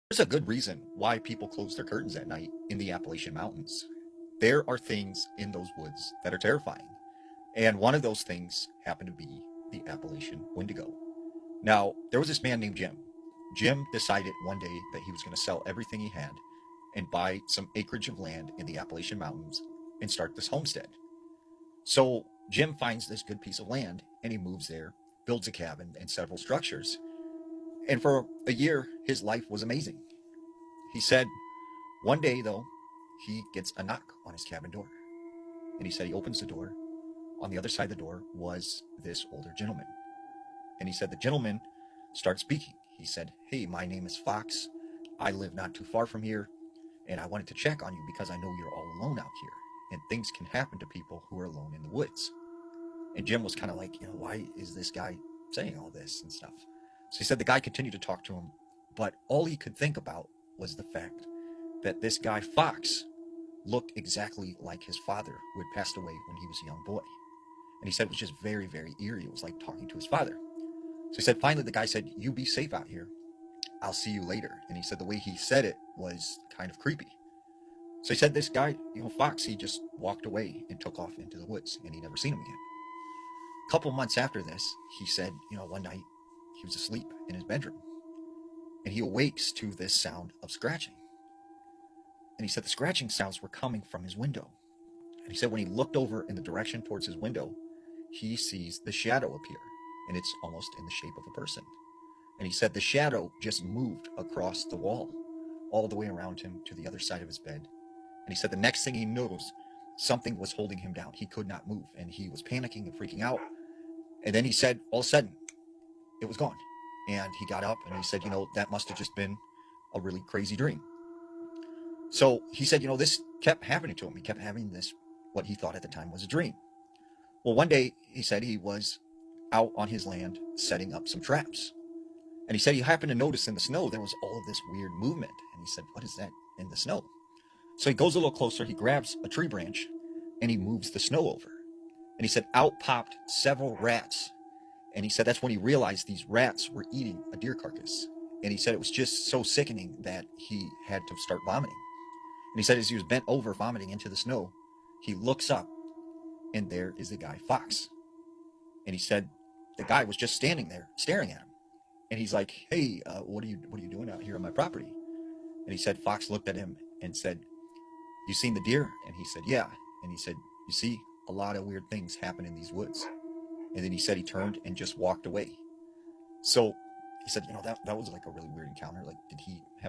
There's a good reason why people close their curtains at night in the Appalachian Mountains. There are things in those woods that are terrifying. And one of those things happened to be the Appalachian Wendigo. Now, there was this man named Jim. Jim decided one day that he was going to sell everything he had and buy some acreage of land in the Appalachian Mountains and start this homestead. So Jim finds this good piece of land and he moves there, builds a cabin and several structures. And for a year, his life was amazing. He said one day, though, he gets a knock on his cabin door. And he said he opens the door. On the other side of the door was this older gentleman. And he said the gentleman started speaking. He said, "Hey, my name is Fox. I live not too far from here. And I wanted to check on you because I know you're all alone out here. And things can happen to people who are alone in the woods." And Jim was kind of like, why is this guy saying all this and stuff? So he said the guy continued to talk to him, but all he could think about was the fact that this guy, Fox, looked exactly like his father, who had passed away when he was a young boy. And he said it was just very, very eerie. It was like talking to his father. So he said, finally, the guy said, "You be safe out here. I'll see you later." And he said the way he said it was kind of creepy. So he said this guy, Fox, he just walked away and took off into the woods, and he never seen him again. A couple months after this, he said, one night he was asleep in his bedroom, and he awakes to this sound of scratching. And he said the scratching sounds were coming from his window. And he said when he looked over in the direction towards his window, he sees the shadow appear, and it's almost in the shape of a person. And he said the shadow just moved across the wall, all the way around him to the other side of his bed. And he said the next thing he knows, something was holding him down. He could not move, and he was panicking and freaking out. And then he said, all of a sudden, it was gone. And he got up, and he said, that must have just been a really crazy dream. So he said, this kept happening to him. He kept having this, what he thought at the time was a dream. Well, one day, he said he was out on his land setting up some traps. And he said he happened to notice in the snow there was all of this weird movement. And he said, "What is that in the snow?" So he goes a little closer, he grabs a tree branch, and he moves the snow over. And he said out popped several rats. And he said that's when he realized these rats were eating a deer carcass. And he said it was just so sickening that he had to start vomiting. And he said as he was bent over vomiting into the snow, he looks up, and there is the guy, Fox. And he said the guy was just standing there staring at him. And he's like, "Hey, what are you doing out here on my property?" And he said Fox looked at him and said, "You seen the deer?" And he said, "Yeah." And he said, "You see, a lot of weird things happen in these woods." And then he said he turned and just walked away. So he said, that was like a really weird encounter. Like, did he have